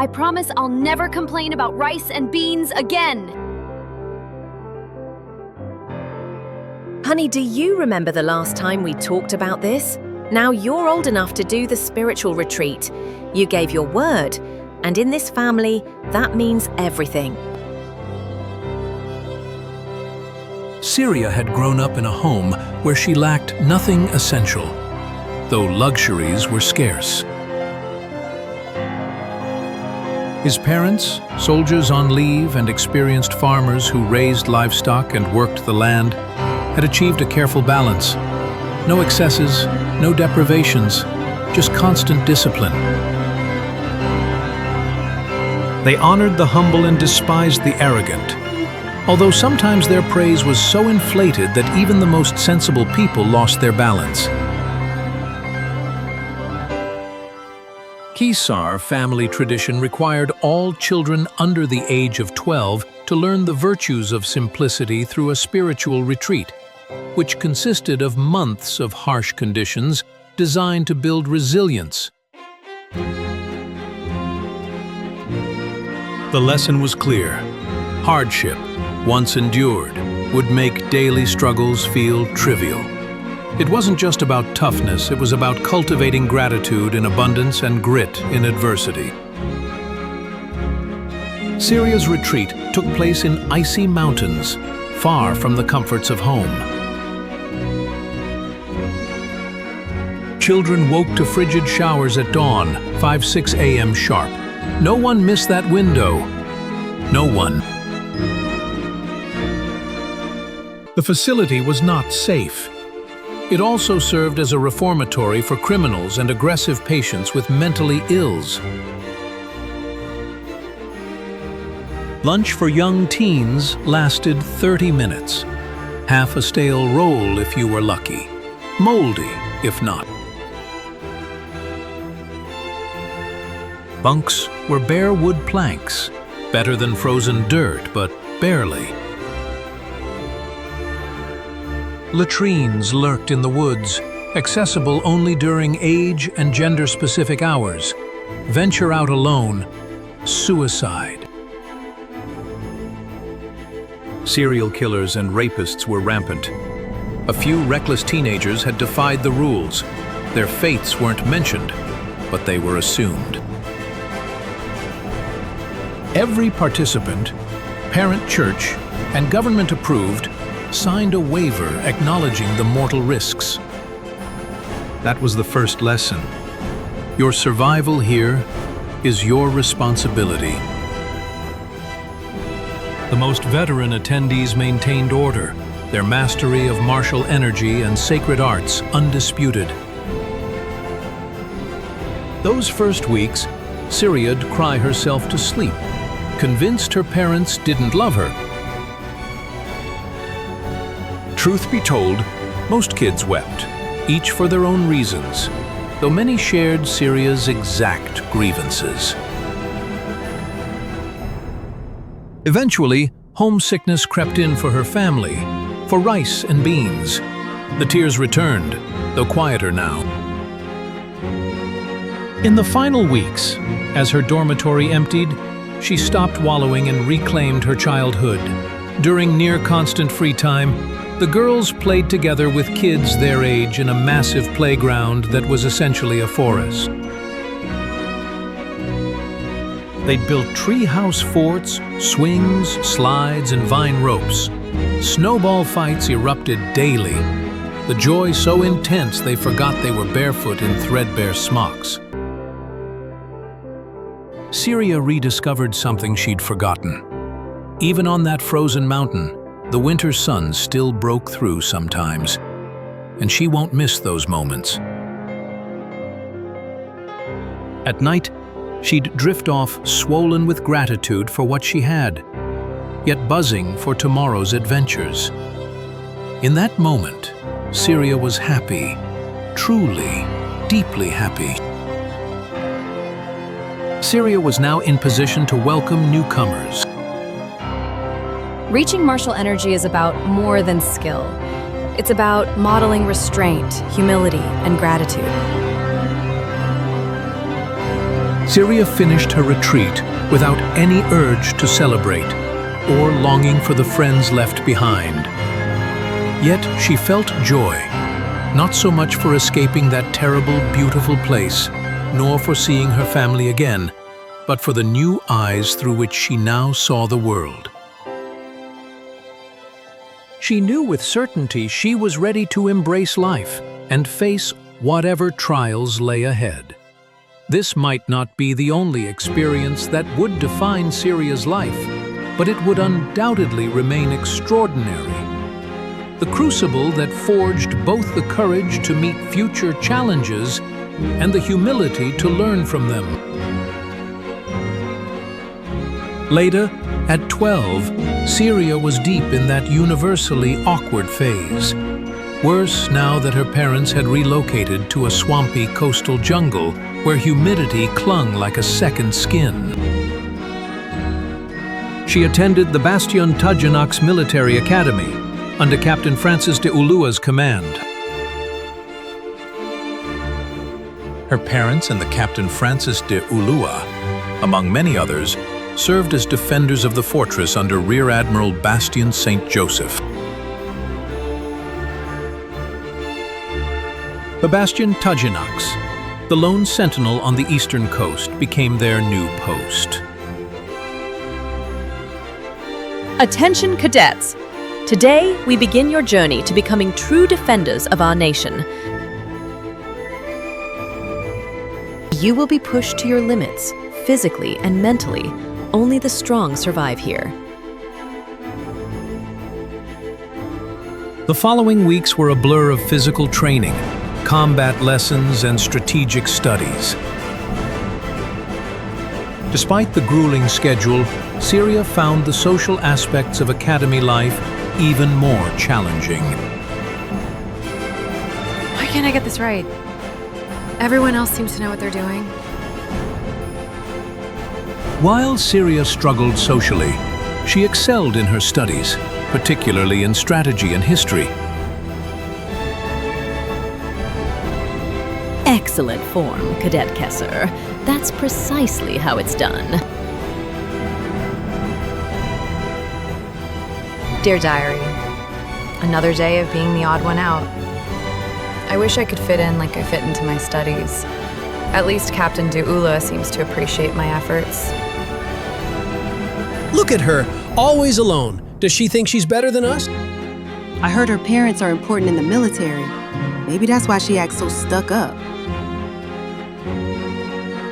I promise I'll never complain about rice and beans again. Honey, do you remember the last time we talked about this? Now you're old enough to do the spiritual retreat. You gave your word, and in this family, that means everything. Siria had grown up in a home where she lacked nothing essential, though luxuries were scarce. His parents, soldiers on leave and experienced farmers who raised livestock and worked the land, had achieved a careful balance. No excesses, no deprivations, just constant discipline. They honored the humble and despised the arrogant, although sometimes their praise was so inflated that even the most sensible people lost their balance. Kesar family tradition required all children under the age of 12 to learn the virtues of simplicity through a spiritual retreat, which consisted of months of harsh conditions designed to build resilience. The lesson was clear. Hardship, once endured, would make daily struggles feel trivial. It wasn't just about toughness, it was about cultivating gratitude in abundance and grit in adversity. Siria's retreat took place in icy mountains, far from the comforts of home. Children woke to frigid showers at dawn, 5-6 a.m. sharp. No one missed that window. No one. The facility was not safe. It also served as a reformatory for criminals and aggressive patients with mentally ills. Lunch for young teens lasted 30 minutes. Half a stale roll if you were lucky. Moldy if not. Bunks were bare wood planks, better than frozen dirt, but barely. Latrines lurked in the woods, accessible only during age and gender-specific hours. Venture out alone, suicide. Serial killers and rapists were rampant. A few reckless teenagers had defied the rules. Their fates weren't mentioned, but they were assumed. Every participant, parent church, and government approved, signed a waiver acknowledging the mortal risks. That was the first lesson. Your survival here is your responsibility. The most veteran attendees maintained order, their mastery of martial energy and sacred arts undisputed. Those first weeks, Siria'd cry herself to sleep, convinced her parents didn't love her. Truth be told, most kids wept, each for their own reasons, though many shared Siria's exact grievances. Eventually, homesickness crept in for her family, for rice and beans. The tears returned, though quieter now. In the final weeks, as her dormitory emptied, she stopped wallowing and reclaimed her childhood. During near-constant free time, the girls played together with kids their age in a massive playground that was essentially a forest. They'd built treehouse forts, swings, slides, and vine ropes. Snowball fights erupted daily, the joy so intense they forgot they were barefoot in threadbare smocks. Siria rediscovered something she'd forgotten. Even on that frozen mountain, the winter sun still broke through sometimes, and she won't miss those moments. At night, she'd drift off swollen with gratitude for what she had, yet buzzing for tomorrow's adventures. In that moment, Siria was happy, truly, deeply happy. Siria was now in position to welcome newcomers. Reaching martial energy is about more than skill. It's about modeling restraint, humility, and gratitude. Siria finished her retreat without any urge to celebrate or longing for the friends left behind. Yet she felt joy, not so much for escaping that terrible, beautiful place, nor for seeing her family again, but for the new eyes through which she now saw the world. She knew with certainty she was ready to embrace life and face whatever trials lay ahead. This might not be the only experience that would define Siria's life, but it would undoubtedly remain extraordinary. The crucible that forged both the courage to meet future challenges and the humility to learn from them. Later, at 12, Siria was deep in that universally awkward phase. Worse now that her parents had relocated to a swampy coastal jungle where humidity clung like a second skin. She attended the Bastion Tugenak's military academy under Captain Francis de Ulua's command. Her parents and the Captain Francis de Ulua, among many others, served as defenders of the fortress under Rear Admiral Bastien St. Joseph. The Bastion Tugenaks, the lone sentinel on the eastern coast, became their new post. Attention, cadets! Today, we begin your journey to becoming true defenders of our nation. You will be pushed to your limits, physically and mentally. Only the strong survive here. The following weeks were a blur of physical training, combat lessons, and strategic studies. Despite the grueling schedule, Siria found the social aspects of academy life even more challenging. Why can't I get this right? Everyone else seems to know what they're doing. While Siria struggled socially, she excelled in her studies, particularly in strategy and history. Excellent form, Cadet Kesser. That's precisely how it's done. Dear Diary, another day of being the odd one out. I wish I could fit in like I fit into my studies. At least Captain de Ula seems to appreciate my efforts. Look at her, always alone. Does she think she's better than us? I heard her parents are important in the military. Maybe that's why she acts so stuck up.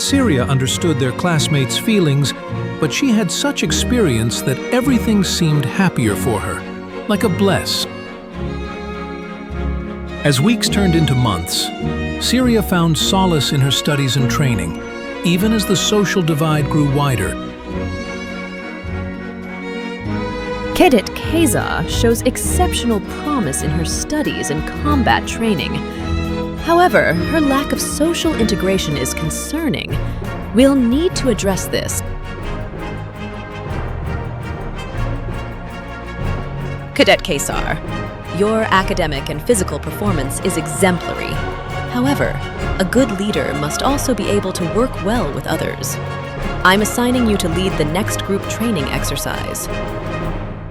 Siria understood their classmates' feelings, but she had such experience that everything seemed happier for her, like a bless. As weeks turned into months, Siria found solace in her studies and training, even as the social divide grew wider. Cadet Keza shows exceptional promise in her studies and combat training. However, her lack of social integration is concerning. We'll need to address this. Cadet Kesar, your academic and physical performance is exemplary. However, a good leader must also be able to work well with others. I'm assigning you to lead the next group training exercise.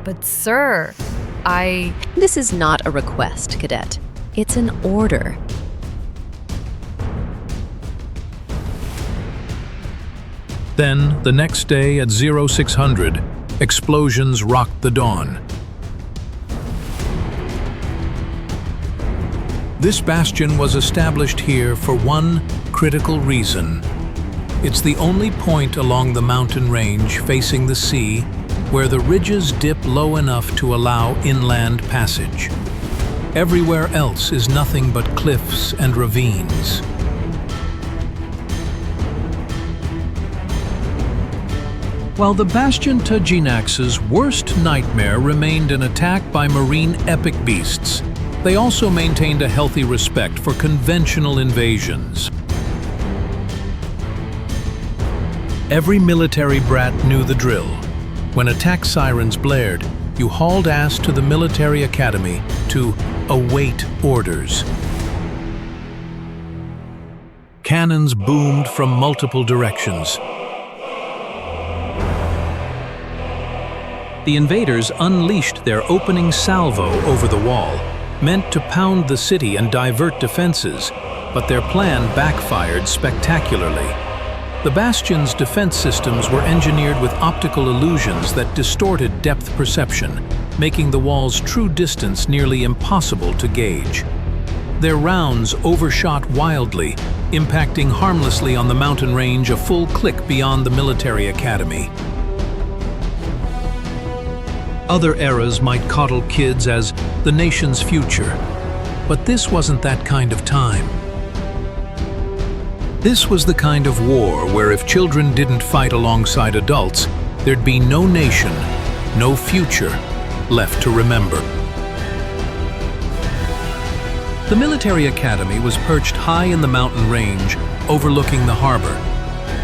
But sir, This is not a request, Cadet. It's an order. Then, the next day at 0600, explosions rocked the dawn. This bastion was established here for one critical reason. It's the only point along the mountain range facing the sea where the ridges dip low enough to allow inland passage. Everywhere else is nothing but cliffs and ravines. While the Bastion Tugenax's worst nightmare remained an attack by marine epic beasts, they also maintained a healthy respect for conventional invasions. Every military brat knew the drill. When attack sirens blared, you hauled ass to the military academy to await orders. Cannons boomed from multiple directions. The invaders unleashed their opening salvo over the wall, meant to pound the city and divert defenses, but their plan backfired spectacularly. The bastion's defense systems were engineered with optical illusions that distorted depth perception, making the wall's true distance nearly impossible to gauge. Their rounds overshot wildly, impacting harmlessly on the mountain range a full click beyond the military academy. Other eras might coddle kids as the nation's future, but this wasn't that kind of time. This was the kind of war where if children didn't fight alongside adults, there'd be no nation, no future left to remember. The military academy was perched high in the mountain range, overlooking the harbor,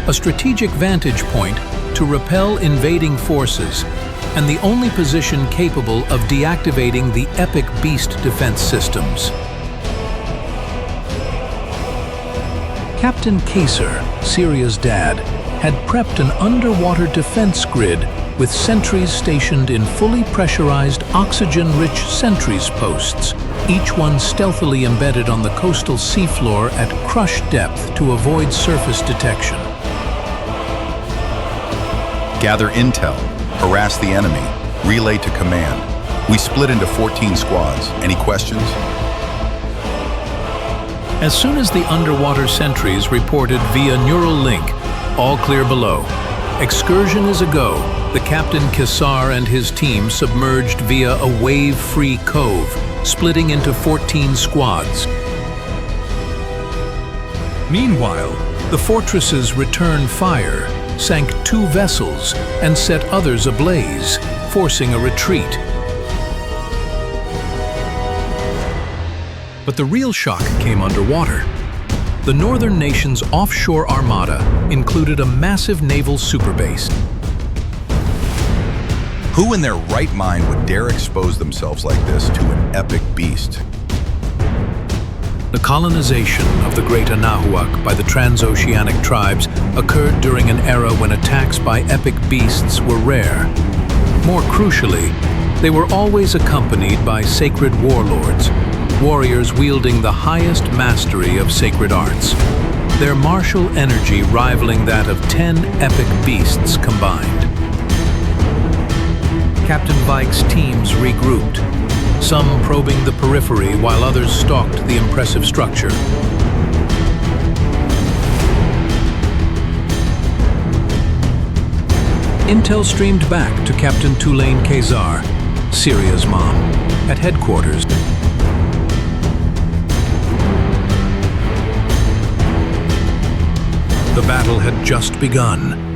a strategic vantage point to repel invading forces, and the only position capable of deactivating the epic beast defense systems. Captain Kaser, Siria's dad, had prepped an underwater defense grid with sentries stationed in fully pressurized, oxygen-rich sentries posts, each one stealthily embedded on the coastal seafloor at crush depth to avoid surface detection. Gather intel, harass the enemy, relay to command. We split into 14 squads. Any questions? As soon as the underwater sentries reported via neural link, all clear below. Excursion is a go. The Captain Kassar and his team submerged via a wave-free cove, splitting into 14 squads. Meanwhile, the fortress's return fire sank 2 vessels and set others ablaze, forcing a retreat. But the real shock came underwater. The northern nation's offshore armada included a massive naval superbase. Who in their right mind would dare expose themselves like this to an epic beast? The colonization of the Great Anahuac by the transoceanic tribes occurred during an era when attacks by epic beasts were rare. More crucially, they were always accompanied by sacred warlords, warriors wielding the highest mastery of sacred arts, their martial energy rivaling that of 10 epic beasts combined. Captain Vike's teams regrouped, some probing the periphery while others stalked the impressive structure. Intel streamed back to Captain Tulane Kassar, Siria's mom, at headquarters. The battle had just begun.